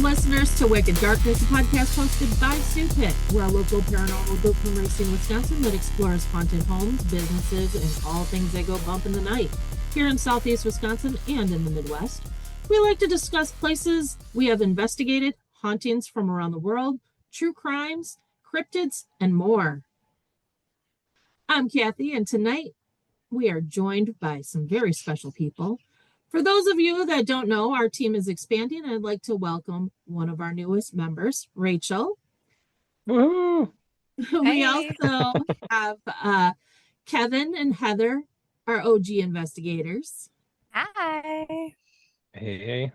listeners to Wicked Darkness, a podcast hosted by Sue Pitt. We're a local paranormal group from Racine, Wisconsin that explores haunted homes, businesses, and all things that go bump in the night. Here in southeast Wisconsin and in the Midwest, we like to discuss places we have investigated, hauntings from around the world, true crimes, cryptids, and more. I'm Kathy, and tonight we are joined by some very special people. For those of you that don't know, our team is expanding, and I'd like to welcome one of our newest members, Rachel. Woohoo! We Hey. also have Kevin and Heather, our OG investigators. Hi. Hey.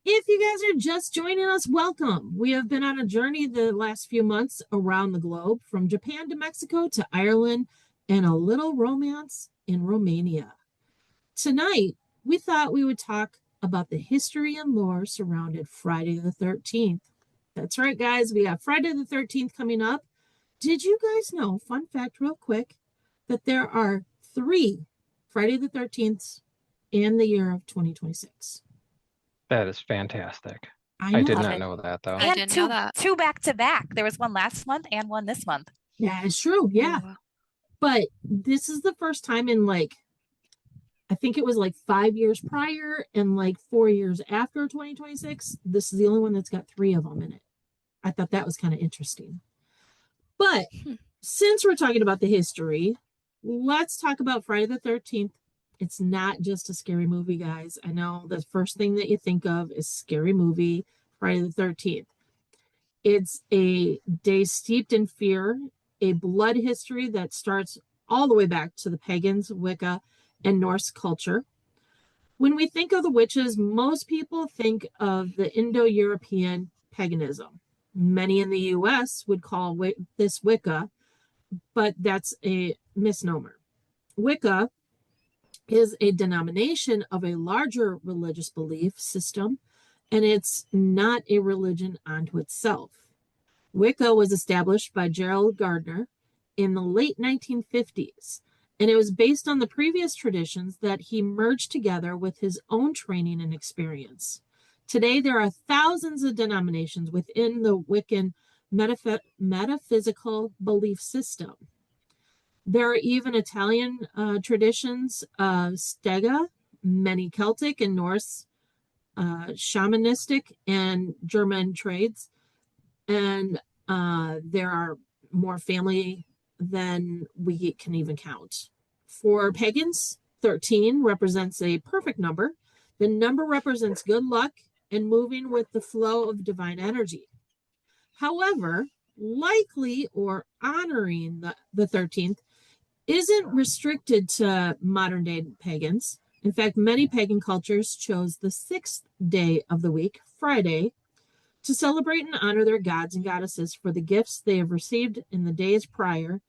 If you guys are just joining us, welcome. We have been on a journey the last few months around the globe, from Japan to Mexico to Ireland, and a little romance in Romania. Tonight, we thought we would talk about the history and lore surrounding Friday the 13th. That's right, guys. We have Friday the 13th coming up. Did you guys know, fun fact real quick, that there are 3 Friday the 13ths in the year of 2026? That is fantastic. I I did know. not know that, though. I And didn't know that. two back to back. There was one last month and one this month. Yeah, it's true. Yeah. Oh, wow. But this is the first time in I think it was 5 years prior and 4 years after 2026. This is the only one that's got 3 of them in it. I thought that was kind of interesting. But since we're talking about the history, let's talk about Friday the 13th. It's not just a scary movie, guys. I know the first thing that you think of is scary movie, Friday the 13th. It's a day steeped in fear, a blood history that starts all the way back to the pagans, Wicca, and Norse culture. When we think of the witches, most people think of the Indo-European paganism. Many in the U.S. would call this Wicca, but that's a misnomer. Wicca is a denomination of a larger religious belief system, and it's not a religion unto itself. Wicca was established by Gerald Gardner in the late 1950s, and it was based on the previous traditions that he merged together with his own training and experience. Today, there are thousands of denominations within the Wiccan metaphysical belief system. There are even Italian traditions of Stega, many Celtic and Norse, shamanistic and German trades, and there are more family than we can even count. For pagans, 13 represents a perfect number. The number represents good luck and moving with the flow of divine energy. However, likely or honoring the 13th isn't restricted to modern day pagans. In fact, many pagan cultures chose the 6th day of the week, Friday, to celebrate and honor their gods and goddesses for the gifts they have received in the days prior,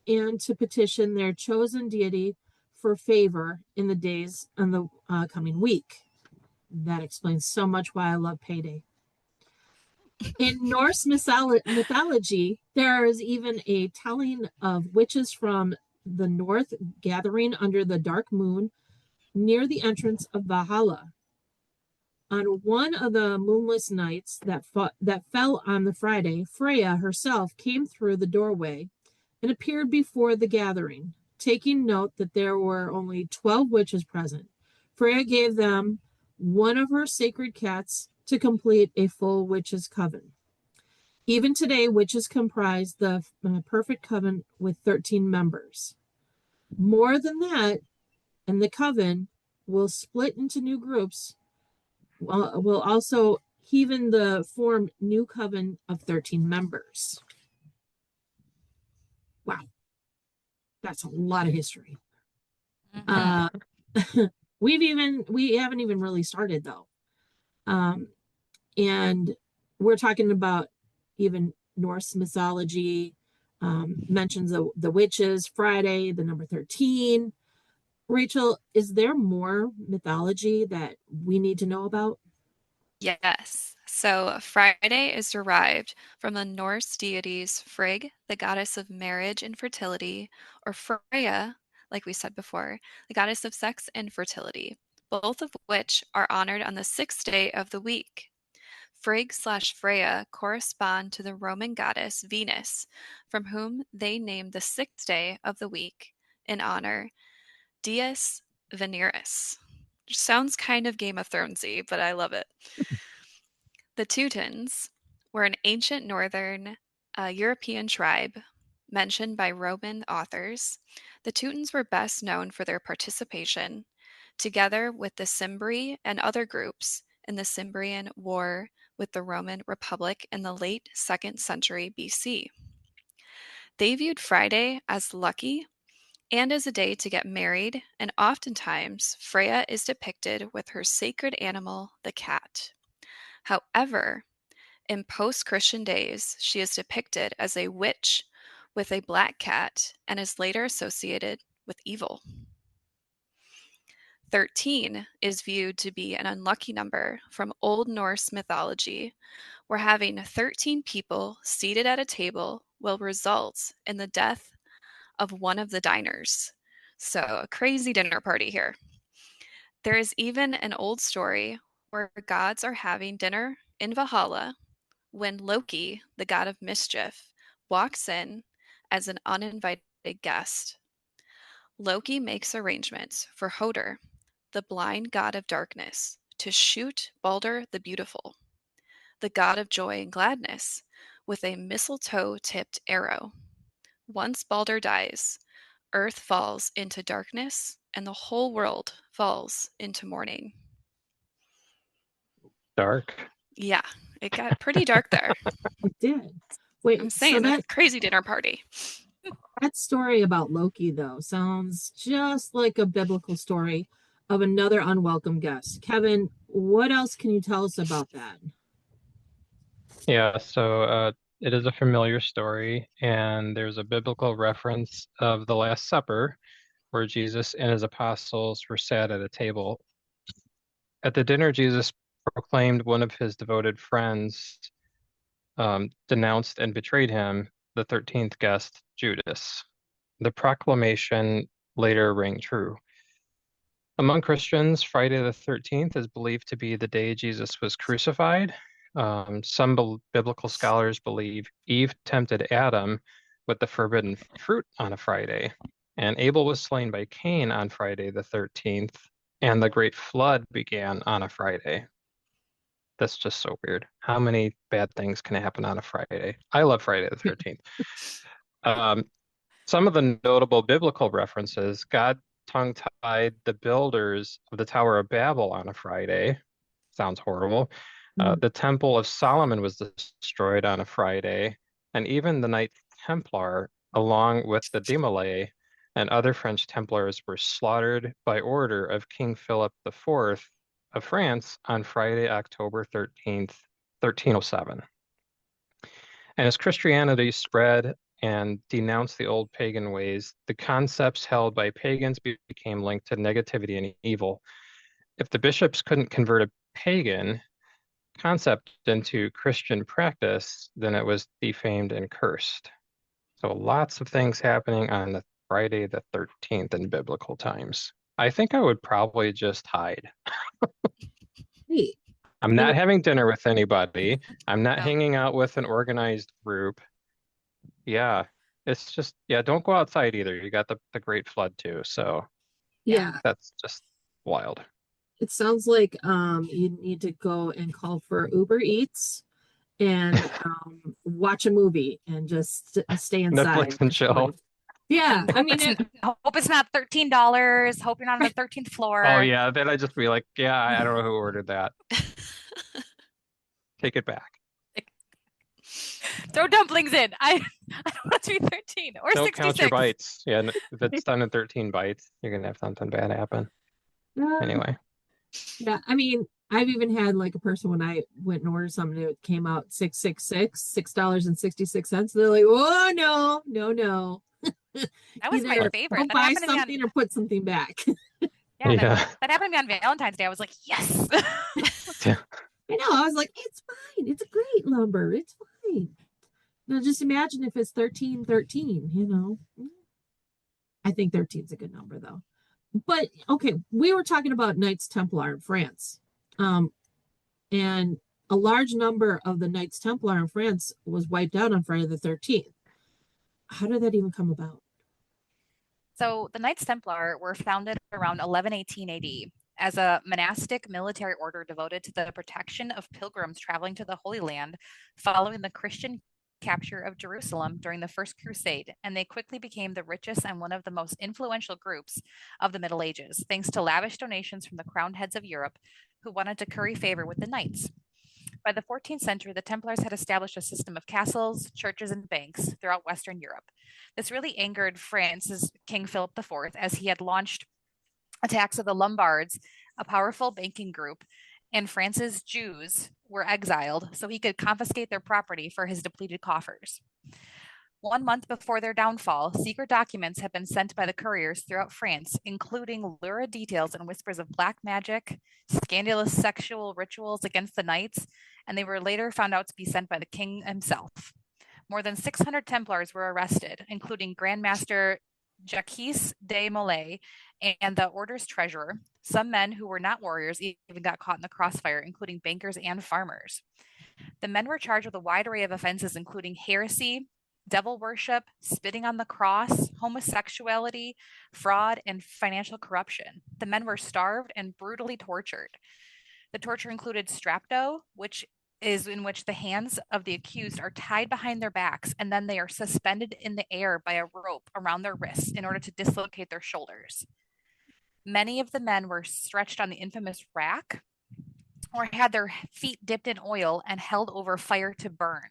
and to petition their chosen deity for favor in the days on the coming week. That explains so much why I love payday. In Norse mythology, there is even a telling of witches from the north gathering under the dark moon near the entrance of Valhalla. On one of the moonless nights that fell on the Friday, Freya herself came through the doorway and appeared before the gathering, taking note that there were only 12 witches present. Freya gave them one of her sacred cats to complete a full witches' coven. Even today, witches comprise the perfect coven with 13 members. More than that, and the coven will split into new groups. Will also even form new coven of 13 members. Wow, that's a lot of history. We haven't even really started though, and we're talking about even Norse mythology, mentions of the witches, Friday, the number 13. Rachel, is there more mythology that we need to know about? Yes. So Friday is derived from the Norse deities Frigg, the goddess of marriage and fertility, or Freya, like we said before, the goddess of sex and fertility, both of which are honored on the 6th day of the week. Frigg/Freya correspond to the Roman goddess Venus, from whom they named the 6th day of the week in honor Dies Veneris. Which sounds kind of Game of Thronesy, but I love it. The Teutons were an ancient northern European tribe mentioned by Roman authors. The Teutons were best known for their participation, together with the Cimbri and other groups, in the Cimbrian War with the Roman Republic in the late 2nd century BC. They viewed Friday as lucky and as a day to get married, and oftentimes Freya is depicted with her sacred animal, the cat. However, in post-Christian days, she is depicted as a witch with a black cat and is later associated with evil. 13 is viewed to be an unlucky number from Old Norse mythology, where having 13 people seated at a table will result in the death of one of the diners. So, a crazy dinner party here. There is even an old story where gods are having dinner in Valhalla when Loki, the god of mischief, walks in as an uninvited guest. Loki makes arrangements for Hoder, the blind god of darkness, to shoot Balder the Beautiful, the god of joy and gladness, with a mistletoe-tipped arrow. Once Balder dies, Earth falls into darkness and the whole world falls into mourning. Dark. Yeah, it got pretty dark there. It did. Wait, I'm so saying that's a crazy dinner party. that story about Loki, though, sounds just like a biblical story of another unwelcome guest. Kevin, what else can you tell us about that? Yeah, so it is a familiar story, and there's a biblical reference of the Last Supper where Jesus and his apostles were sat at a table. At the dinner, Jesus proclaimed one of his devoted friends denounced and betrayed him, the 13th guest, Judas. The proclamation later rang true. Among Christians, Friday the 13th is believed to be the day Jesus was crucified. Some biblical scholars believe Eve tempted Adam with the forbidden fruit on a Friday, and Abel was slain by Cain on Friday the 13th, and the great flood began on a Friday. That's just so weird. How many bad things can happen on a Friday? I love Friday the 13th. Some of the notable biblical references: God tongue-tied the builders of the Tower of Babel on a Friday. Sounds horrible. The Temple of Solomon was destroyed on a Friday, and even the Knights Templar, along with the Demolay and other French Templars, were slaughtered by order of King Philip IV of France on Friday, October 13th, 1307. And as Christianity spread and denounced the old pagan ways, the concepts held by pagans became linked to negativity and evil. If the bishops couldn't convert a pagan concept into Christian practice, then it was defamed and cursed. So lots of things happening on the Friday the 13th in biblical times. I think I would probably just hide. Hey, I'm not having dinner with anybody. I'm not No. hanging out with an organized group. Yeah, it's just, yeah, don't go outside either. You got the Great Flood too. So yeah, that's just wild. it sounds like you need to go and call for Uber Eats and watch a movie and just stay inside. Netflix and chill. Yeah, I mean, Hope it's not $13. Hope you're not on the 13th floor. Oh yeah, then I just be like, yeah, I don't know who ordered that. Take it back. Throw dumplings in. I don't want to be 13 or Don't 66. count your bites. Yeah, if it's done in 13 bites, you're gonna have something bad happen. Anyway. Yeah, I mean, I've even had like a person when I went and ordered something, it came out $6.66. They're like, oh no. That was my Either favorite. go That buy happened to me something or put something back. Yeah. That happened to me on Valentine's Day. I was like, yes. I know. I was like, it's fine. It's great lumber. It's fine. Now just imagine if it's 1313, you know. I think 13 is a good number though. But okay, we were talking about Knights Templar in France. And a large number of the Knights Templar in France was wiped out on Friday the 13th. How did that even come about? So the Knights Templar were founded around 1118 AD as a monastic military order devoted to the protection of pilgrims traveling to the Holy Land following the Christian capture of Jerusalem during the First Crusade, and they quickly became the richest and one of the most influential groups of the Middle Ages, thanks to lavish donations from the crowned heads of Europe who wanted to curry favor with the knights. By the 14th century, the Templars had established a system of castles, churches, and banks throughout Western Europe. This really angered France's King Philip IV, as he had launched attacks of the Lombards, a powerful banking group, and France's Jews were exiled so he could confiscate their property for his depleted coffers. 1 month before their downfall, secret documents had been sent by the couriers throughout France, including lurid details and whispers of black magic, scandalous sexual rituals against the knights, and they were later found out to be sent by the king himself. More than 600 Templars were arrested, including Grand Master Jacques de Molay and the order's treasurer. Some men who were not warriors even got caught in the crossfire, including bankers and farmers. The men were charged with a wide array of offenses, including heresy, devil worship, spitting on the cross, homosexuality, fraud, and financial corruption. The men were starved and brutally tortured. The torture included strapdo, which is in which the hands of the accused are tied behind their backs, and then they are suspended in the air by a rope around their wrists in order to dislocate their shoulders. Many of the men were stretched on the infamous rack or had their feet dipped in oil and held over fire to burn.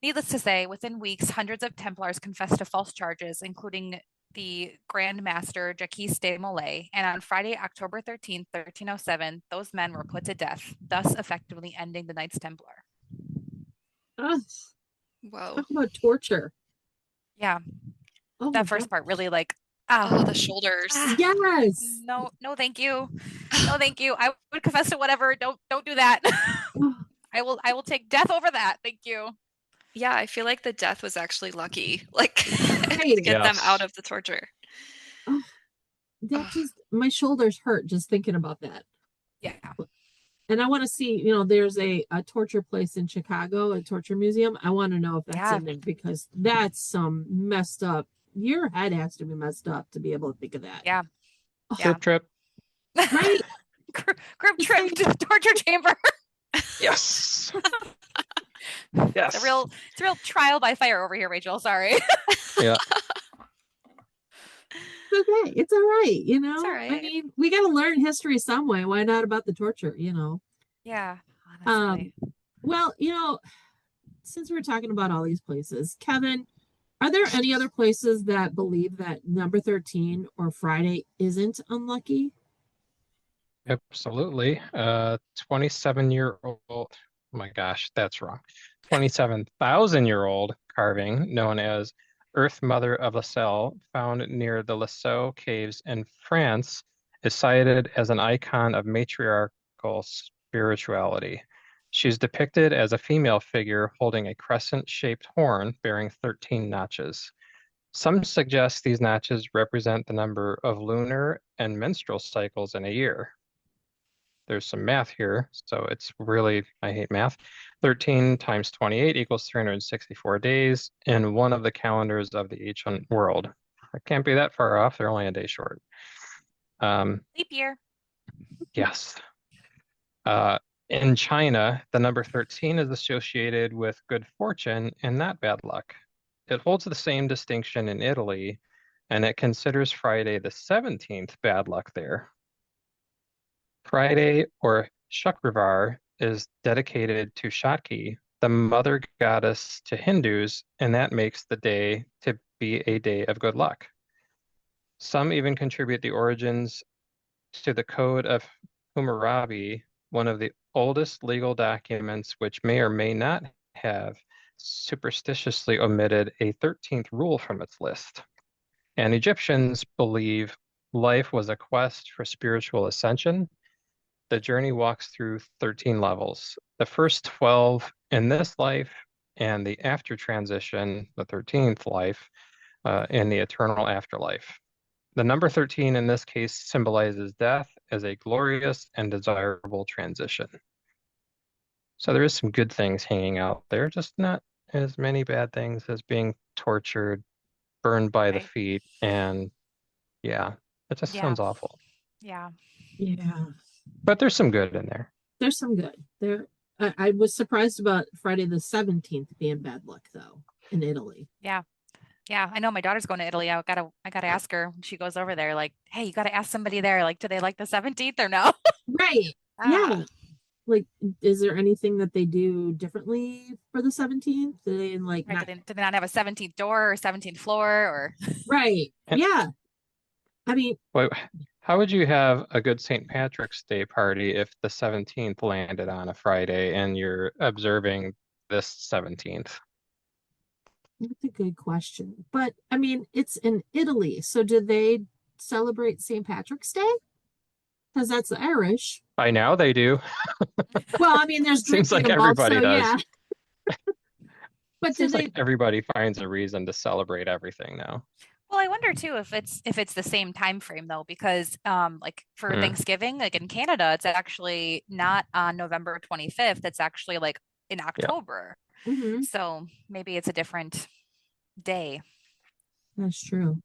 Needless to say, within weeks, hundreds of Templars confessed to false charges, including the Grand Master Jacques de Molay, and on Friday, October 13th, 1307, those men were put to death, thus effectively ending the Knights Templar. Whoa. Talk about torture. Yeah. Oh, that first part really oh, the shoulders. Yes. No, thank you. No, thank you. I would confess to whatever. Don't do that. I will take death over that. Thank you. Yeah, I feel like the death was actually lucky, to get them out of the torture. Oh, that just, my shoulders hurt just thinking about that. Yeah. And I want to see, there's a torture place in Chicago, a torture museum. I want to know if that's in there, because that's some messed up. Your head has to be messed up to be able to think of that. Yeah. Group trip. Right. Group trip to the torture chamber. Yes. Yes. It's a real trial by fire over here, Rachel. Sorry. Yeah. Okay, it's all right. It's all right. I mean, we got to learn history some way. Why not about the torture? Yeah. Honestly. Well, since we're talking about all these places, Kevin, are there any other places that believe that number 13 or Friday isn't unlucky? Absolutely. 27-year-old. Oh my gosh, that's wrong. 27,000-year-old carving known as Earth Mother of La Salle, found near the Lascaux caves in France, is cited as an icon of matriarchal spirituality. She's depicted as a female figure holding a crescent-shaped horn bearing 13 notches. Some suggest these notches represent the number of lunar and menstrual cycles in a year. There's some math here, so it's really, I hate math. 13 times 28 equals 364 days in one of the calendars of the ancient world. It can't be that far off. They're only a day short. Leap year. Yes. In China, the number 13 is associated with good fortune and not bad luck. It holds the same distinction in Italy, and it considers Friday the 17th bad luck there. Friday, or Shukrivar, is dedicated to Shakti, the mother goddess to Hindus, and that makes the day to be a day of good luck. Some even contribute the origins to the Code of Hammurabi, one of the oldest legal documents which may or may not have superstitiously omitted a 13th rule from its list. And Egyptians believe life was a quest for spiritual ascension. The journey walks through 13 levels. The first 12 in this life, and the after transition, the 13th life, in the eternal afterlife. The number 13 in this case symbolizes death as a glorious and desirable transition. So there is some good things hanging out there, just not as many bad things as being tortured, burned by the Right. feet, and yeah, that just Yeah. sounds awful. Yeah. Yeah, But there's some good in there. there's some good. I was surprised about Friday the 17th being bad luck though in Italy. Yeah. Yeah. I know my daughter's going to Italy. I gotta ask her when she goes over there, like, hey, you gotta ask somebody there, like, do they like the 17th or no? Right. Ah. Yeah. Like, is there anything that they do differently for the 17th? Do they like Right. not? Do they not have a 17th door or 17th floor or Right. And Yeah. I mean, wait, how would you have a good St. Patrick's Day party if the 17th landed on a Friday and you're observing this 17th? that's a good question. But I mean, it's in Italy. So do they celebrate St. Patrick's Day? Because that's the Irish. By now they do. Well, I mean, there's Seems drinking like involved. So everybody does. yeah. But do Seems like they? everybody finds a reason to celebrate everything now. well, I wonder too if it's the same time frame though, because like for Hmm. Thanksgiving, like in Canada, it's actually not on November 25th. It's actually like in Yeah. October. Mhm, So maybe it's a different day. that's true.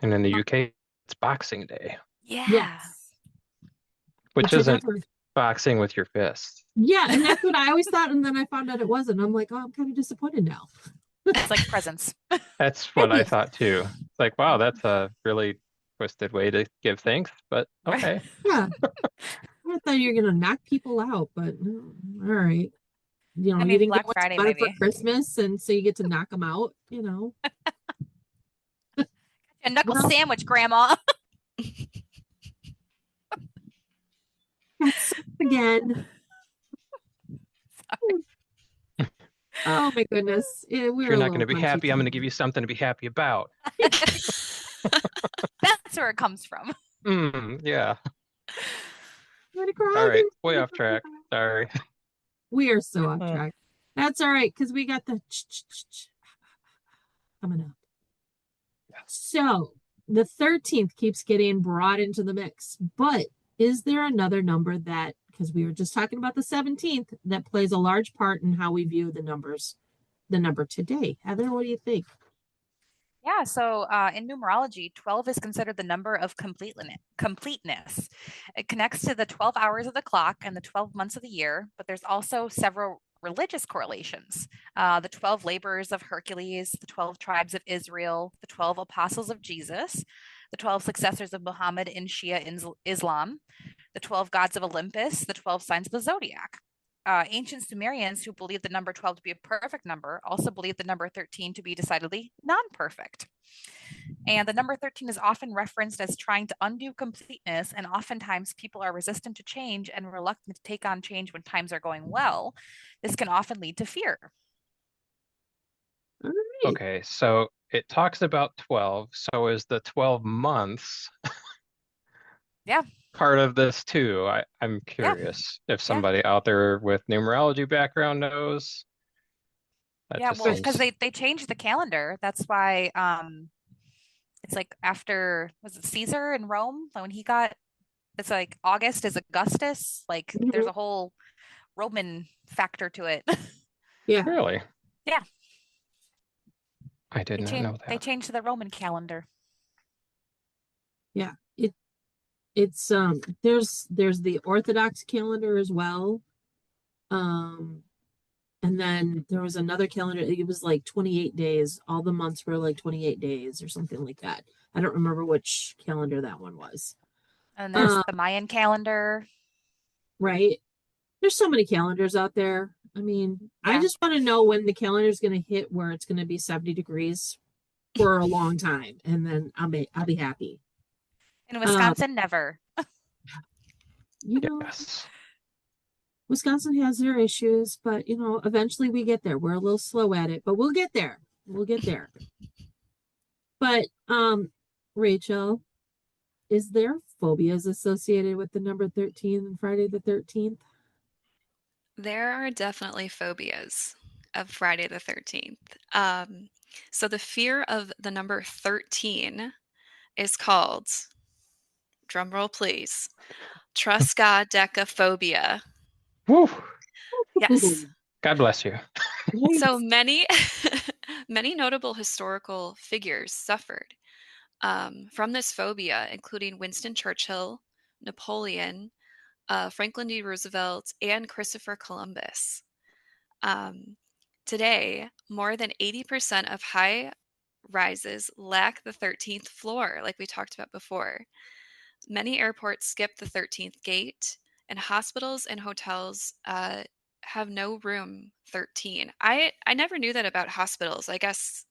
And in the UK, it's Boxing Day, Yeah. Yes. which Which I isn't never. boxing with your fist. Yeah, and that's what I always thought, and then I found out it wasn't. I'm like, oh, I'm kind of disappointed now. It's like presents. That's what I thought too. It's like, wow, that's a really twisted way to give thanks, but Right. okay. Yeah, I thought you were gonna knock people out, but no, all right. You I know, you mean, didn't get Black what you Friday wanted for maybe. Christmas, and so you get to knock them out. You know, A knuckle well, sandwich, Grandma. that's again. Oh my goodness, yeah, If we're you're a not going little to be punchy happy, I'm going to give today. you something to be happy about. That's where it comes from. Yeah. I'm gonna cry. All right. Way off track. Sorry. We are so off Uh, track. That's all right because we got the coming up. So the 13th keeps getting brought into the mix, but is there another number that, because we were just talking about the 17th, that plays a large part in how we view the numbers, the number today? Heather, what do you think? Yeah, so in numerology, 12 is considered the number of completeness. It connects to the 12 hours of the clock and the 12 months of the year, but there's also several religious correlations. The 12 labors of Hercules, the 12 tribes of Israel, the 12 apostles of Jesus, the 12 successors of Muhammad in Shia Islam, the 12 gods of Olympus, the 12 signs of the zodiac. Ancient Sumerians who believed the number 12 to be a perfect number also believed the number 13 to be decidedly non perfect. And the number 13 is often referenced as trying to undo completeness, and oftentimes people are resistant to change and reluctant to take on change when times are going well. This can often lead to fear. All right. okay. So it talks about 12. So is the 12 months Yeah, part of this too? I'm yeah, curious if yeah, somebody out there with numerology background knows. That yeah. just Well, because seems, they changed the calendar. That's why it's like after, was it Caesar in Rome when he got, it's like August is Augustus. Like there's Mhm. a whole Roman factor to it. Yeah, really, Yeah, I did not know they that. changed the Roman calendar. yeah. It's there's the Orthodox calendar as well. Um, and then there was another calendar. It was like 28 days. All the months were like 28 days or something like that. I don't remember which calendar that one was. And there's Uh, the Mayan calendar. right. There's so many calendars out there. I mean, I Yeah. just want to know when the calendar is going to hit where it's going to be 70 degrees for a long time, and then I'll be happy. In Um, Wisconsin, never. you know, Yes. Wisconsin has their issues, but eventually we get there. We're a little slow at it, but we'll get there. We'll get there. But Rachel, is there phobias associated with the number 13 and Friday the 13th? There are definitely phobias of Friday the 13th. Um, so the fear of the number 13 is called, drumroll please, Truscadecaphobia. Woo. Yes. God bless you. So many, many notable historical figures suffered from this phobia, including Winston Churchill, Napoleon, Franklin D. Roosevelt, and Christopher Columbus. Today, more than 80% of high rises lack the 13th floor, like we talked about before. Many airports skip the 13th gate, and hospitals and hotels have no room 13. I never knew that about hospitals. I guess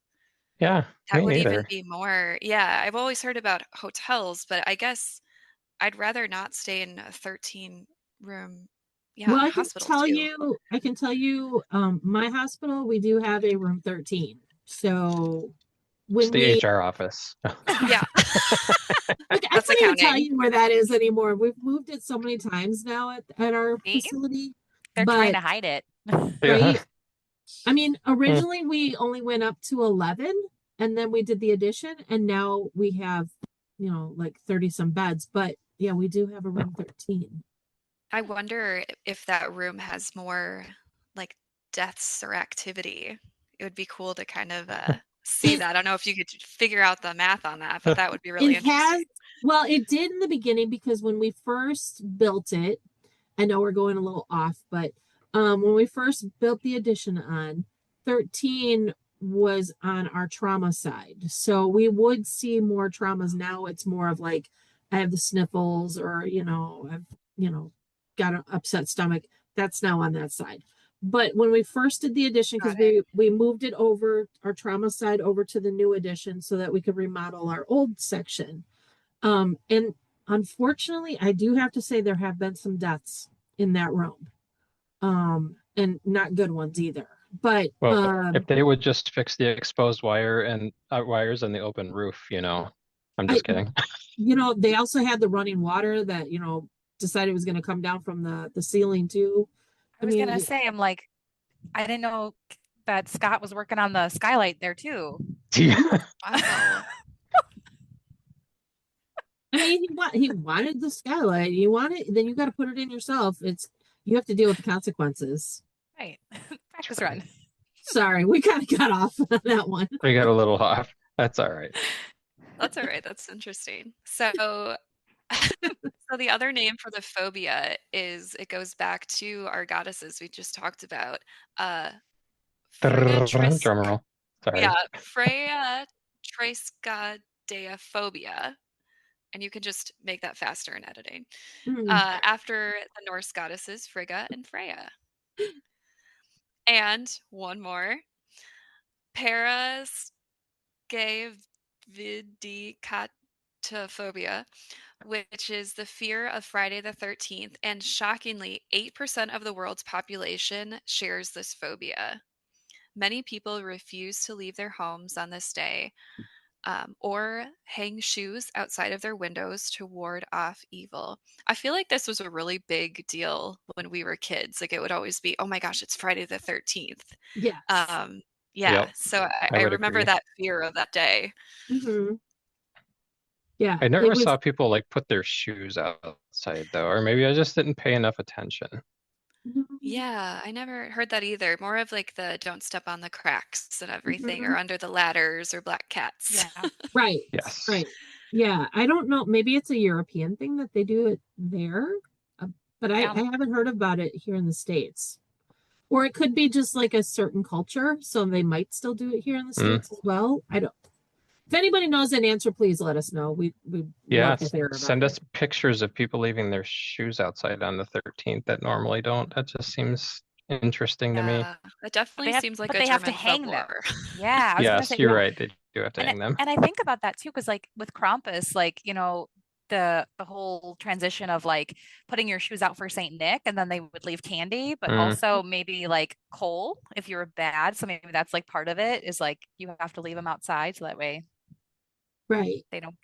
Yeah, that me would even neither. be more. Yeah, I've always heard about hotels, but I guess I'd rather not stay in a 13 room, yeah, Well, hospital too. I can tell you, my hospital, we do have a room 13. So It's when the we, HR office. Yeah, like, I that's can't even tell accounting. you where that is anymore. We've moved it so many times now at our See? facility, They're trying but to hide it. Yeah. right. I mean, Hmm. originally we only went up to 11 and then we did the addition and now we have, like 30 some beds, but yeah, we do have a room 13. I wonder if that room has more like deaths or activity. It would be cool to kind of see It that. I don't know if you could figure out the math on that, but that would be really it has interesting. well, it did in the beginning because when we first built it, I know we're going a little off, but when we first built the addition on 13 was on our trauma side. So we would see more traumas. Now it's more of like I have the sniffles or, I've, got an upset stomach. That's now on that side. But when we first did the addition, because Got it. we moved it over our trauma side over to the new addition so that we could remodel our old section. And unfortunately, I do have to say there have been some deaths in that room. And not good ones either. But Well, if they would just fix the exposed wires and the open roof, I'm I just kidding. they also had the running water that, decided was going to come down from the ceiling too. I was gonna say, I'm like, I didn't know that Scott was working on the skylight there too. Yeah. Wow. I mean, he wanted the skylight. You want it, then you got to put it in yourself. You have to deal with the consequences. Right. Practice run. Sorry, we kind of got off on that one. We got a little off. That's all right. That's all right. That's interesting. So, so the other name for the phobia is it goes back to our goddesses we just talked about. Frigga Tris Drum roll. Sorry. Yeah, Freya Triskaidekaphobia, and you can just make that faster in editing. After the Norse goddesses Frigga and Freya. And one more, Paraskevidikatophobia, which is the fear of Friday the 13th. And shockingly, 8% of the world's population shares this phobia. Many people refuse to leave their homes on this day or hang shoes outside of their windows to ward off evil. I feel like this was a really big deal when we were kids. Like it would always be, oh my gosh, it's Friday the 13th. Yes. Yeah. Yep, So I I would remember agree. that fear of that day. Mm-hmm. Yeah, I it never was. saw people like put their shoes outside though, or maybe I just didn't pay enough attention. Yeah, I never heard that either. More of like the don't step on the cracks and everything, Mhm. or under the ladders or black cats. Yeah. Right. Yes. Right. Yeah, I don't know. Maybe it's a European thing that they do it there, but Yeah. I haven't heard about it here in the States. Or it could be just like a certain culture, so they might still do it here in the States as well. I don't. If anybody knows an answer, please let us know. We Yeah, love to hear about send it. us pictures of people leaving their shoes outside on the 13th that normally don't. That just seems interesting to me. Yeah, it definitely seems like But a they have to German hang them. folklore. Yeah, I was gonna Yes, say, you're yeah. right. They do have to hang them. And I think about that too, because like with Krampus, like, the whole transition of like putting your shoes out for Saint Nick and then they would leave candy, but also maybe like coal if you were bad. So maybe that's like part of it is like you have to leave them outside so that way Right. they don't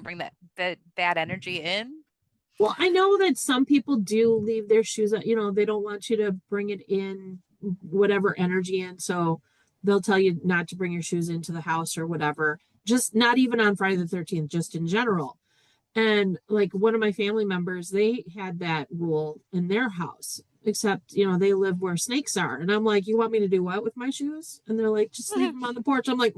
bring that bad energy in. Well, I know that some people do leave their shoes out, they don't want you to bring it in, whatever energy in. So they'll tell you not to bring your shoes into the house or whatever. Just not even on Friday the 13th, just in general. And like one of my family members, they had that rule in their house. except, they live where snakes are. And I'm like, you want me to do what with my shoes? And they're like, just leave them on the porch. I'm like,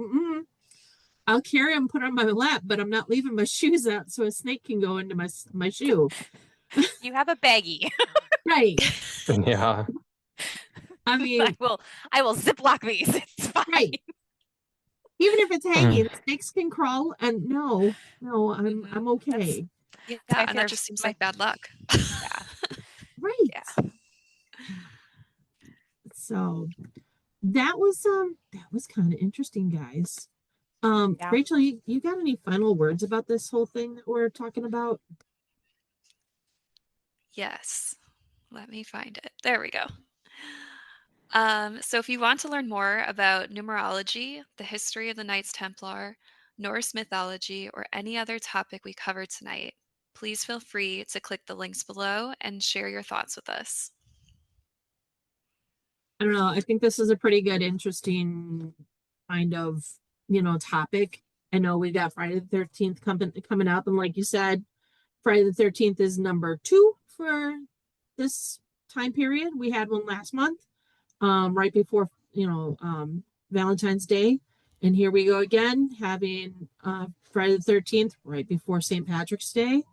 I'll carry them, put them on my lap, but I'm not leaving my shoes out so a snake can go into my shoe. You have a baggie. Right. Yeah. I mean, I will ziplock these. It's fine. right. Even if it's hanging, snakes can crawl. And no, I'm okay. And that just seems like bad luck. Yeah. Right. Yeah. So that was kind of interesting, guys. Yeah. Rachel, you got any final words about this whole thing that we're talking about? Yes. Let me find it. There we go. So if you want to learn more about numerology, the history of the Knights Templar, Norse mythology, or any other topic we covered tonight, please feel free to click the links below and share your thoughts with us. I don't know. I think this is a pretty good, interesting kind of, topic. I know we got Friday the 13th coming up. And like you said, Friday the 13th is number 2 for this time period. We had one last month, right before, Valentine's Day. And here we go again, having Friday the 13th right before St. Patrick's Day.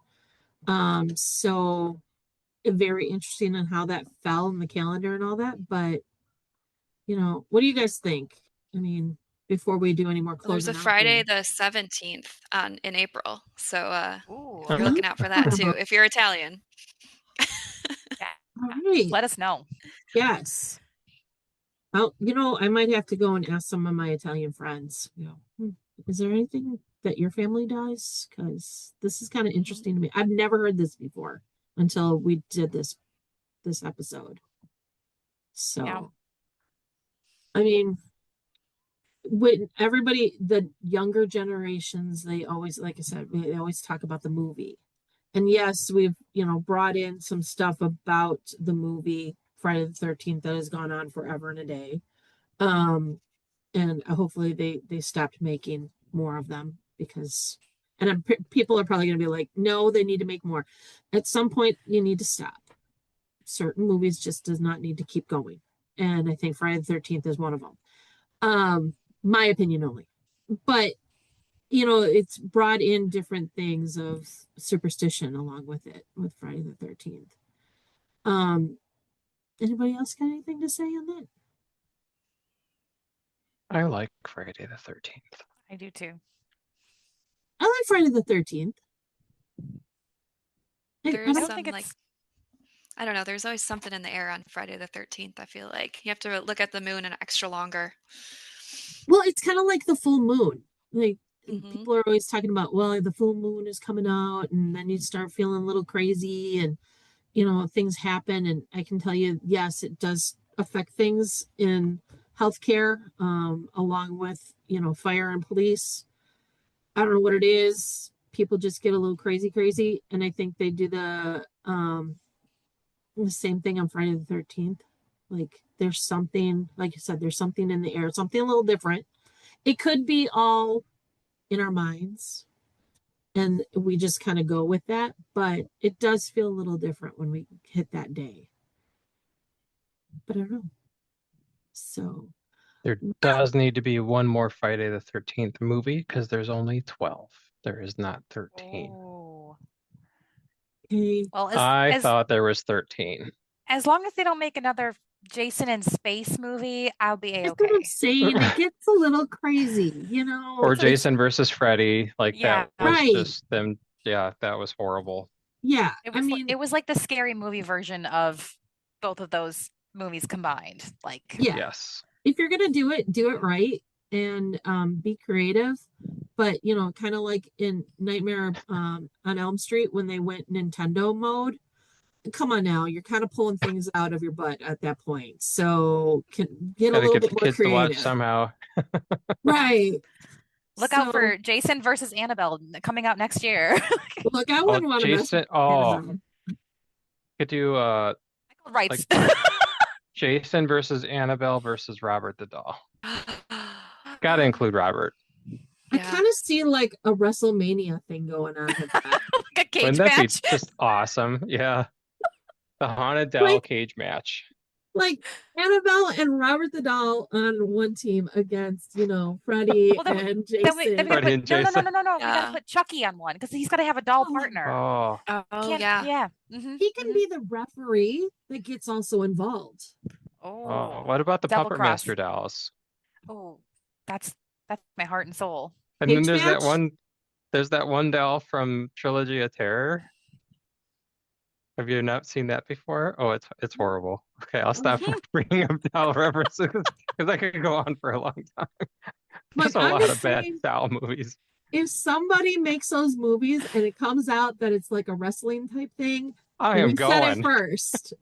So very interesting on how that fell in the calendar and all that. But, what do you guys think? I mean, before we do any more closing There's a out Friday here. the 17th in April. So Ooh. you're looking out for that too, if you're Italian. All right. Let us know. Yes. Well, I might have to go and ask some of my Italian friends, is there anything that your family does? Because this is kind of interesting to me. I've never heard this before until we did this episode. So, Yeah. I mean, when everybody, the younger generations, they always, like I said, they always talk about the movie. And yes, we've, brought in some stuff about the movie Friday the 13th that has gone on forever and a day. And hopefully they stopped making more of them because, and people are probably going to be like, no, they need to make more. At some point, you need to stop. Certain movies just does not need to keep going. And I think Friday the 13th is one of them. My opinion only. But, it's brought in different things of superstition along with it, with Friday the 13th. Anybody else got anything to say on that? I like Friday the 13th. I do too. I like Friday the 13th. There's I don't know, there's always something in the air on Friday the 13th, I feel like. You have to look at the moon an extra longer. Well, it's kind of like the full moon. Like, people are always talking about, well, the full moon is coming out, and then you start feeling a little crazy, and, things happen. And I can tell you, yes, it does affect things in healthcare, along with, fire and police. I don't know what it is. People just get a little crazy. And I think they do the same thing on Friday the 13th. Like, there's something, like I said, there's something in the air, something a little different. It could be all in our minds, and we just kind of go with that, but it does feel a little different when we hit that day. But I don't know. So there does need to be one more Friday the 13th movie because there's only 12. There is not 13. Oh. Okay. Well, I thought there was 13. As long as they don't make another Jason in space movie, I'll be That's okay. what I'm saying. It gets a little crazy, Or Jason versus Freddy, like Yeah. that was Right. just them. Yeah, that was horrible. Yeah, it was like the scary movie version of both of those movies combined. Like, yeah. Yes. If you're gonna do it right, and be creative. But kind of like in Nightmare on Elm Street when they went Nintendo mode. Come on now, you're kind of pulling things out of your butt at that point. So can get Gotta a little get bit the more kids to watch creative. somehow. Right. Look out for Jason versus Annabelle coming out next year. Look, I wouldn't want to mess Jason. with Oh, Annabelle. could do Rights. Jason versus Annabelle versus Robert the doll. Gotta include Robert. I kind of see like a WrestleMania thing going on with that. Like a cage Wouldn't that match. be just awesome? Yeah. The haunted doll Like- cage match. Like Annabelle and Robert the Doll on one team against, Freddy Well, then and Then we Jason. gotta Freddy put and no. Jason. We gotta Yeah. put Chucky on one because he's gotta have a doll Oh. partner. Oh, Oh, Can't- yeah. yeah. Mhm, He can mhm. be the referee that gets also involved. oh, what about the double Puppet cross. Master dolls? Oh, that's my heart and soul. And then Cage there's match? there's that one doll from Trilogy of Terror. Have you not seen that before? Oh, it's horrible. Okay, I'll stop bringing up doll references because I could go on for a long time. There's Look, a I'm lot just of bad saying, doll movies. if somebody makes those movies and it comes out that it's like a wrestling type thing, I am we said it going. first.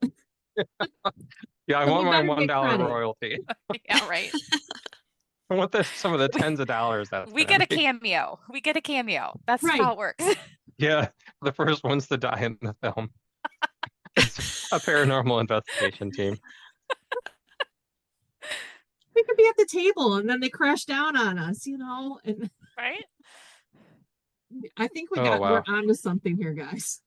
Yeah, I So want we my better get $1 credit. royalty. Yeah, right. I want some of the tens of dollars that's We gonna get a be. cameo. We get a cameo. That's Right. how it works. Yeah, the first ones to die in the film. It's a paranormal investigation team. We could be at the table and then they crash down on us, and Right? I think Oh, wow. we're onto something here, guys.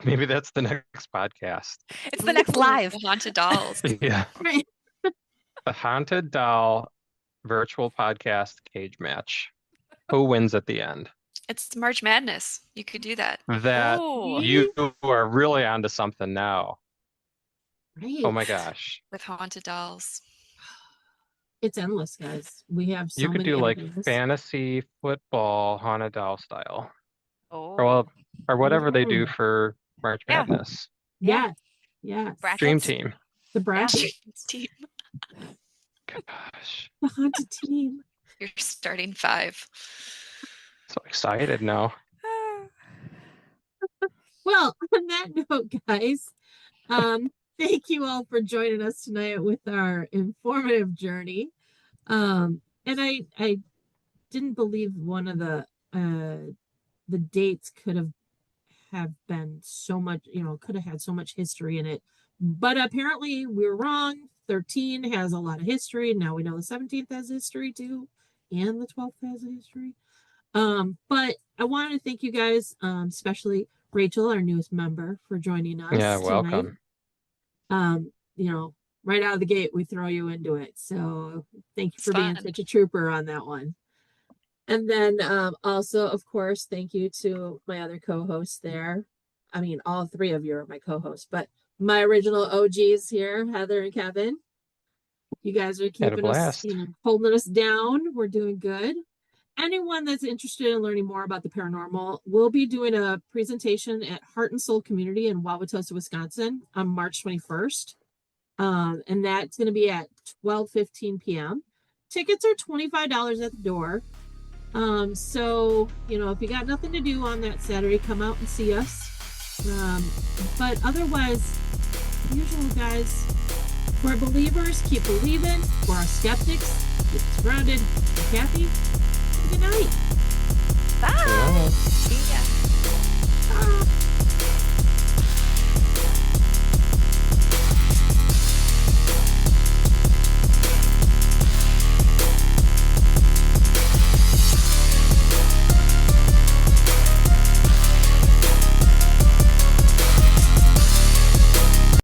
Maybe that's the next podcast. It's the next live. The haunted dolls. Yeah, Right. the haunted doll virtual podcast cage match. Who wins at the end? It's March Madness. You could do that. That Ooh. you are really onto something now. Right. Oh my gosh. With haunted dolls. It's endless, guys. We have so You could many do like avenues. fantasy football haunted doll style. Oh. Or whatever they do Mm. for March Yeah. Madness. Yes. Yes. Brackets. Dream Team. The bracket. Team. Gosh. The haunted team. You're starting 5. So excited now. Well, on that note, guys, thank you all for joining us tonight with our informative journey. And I didn't believe one of the dates could have been so much, could have had so much history in it. But apparently we were wrong. 13 has a lot of history. Now we know the 17th has history too, and the 12th has a history. But I wanted to thank you guys, especially Rachel, our newest member, for joining us. Yeah, tonight. welcome. Right out of the gate, we throw you into it. So thank you It's for being fun. such a trooper on that one. And then also, of course, thank you to my other co-hosts there. I mean, all 3 of you are my co-hosts, but my original OGs here, Heather and Kevin. You guys are Had a keeping us, blast. holding us down. We're doing good. Anyone that's interested in learning more about the paranormal, we'll be doing a presentation at Heart and Soul Community in Wauwatosa, Wisconsin on March 21st. And that's going to be at 12:15 p.m. Tickets are $25 at the door. So, if you got nothing to do on that Saturday, come out and see us. But otherwise, usual, guys, for believers, keep believing. For our skeptics, keep us grounded. Kathy, good night. Bye.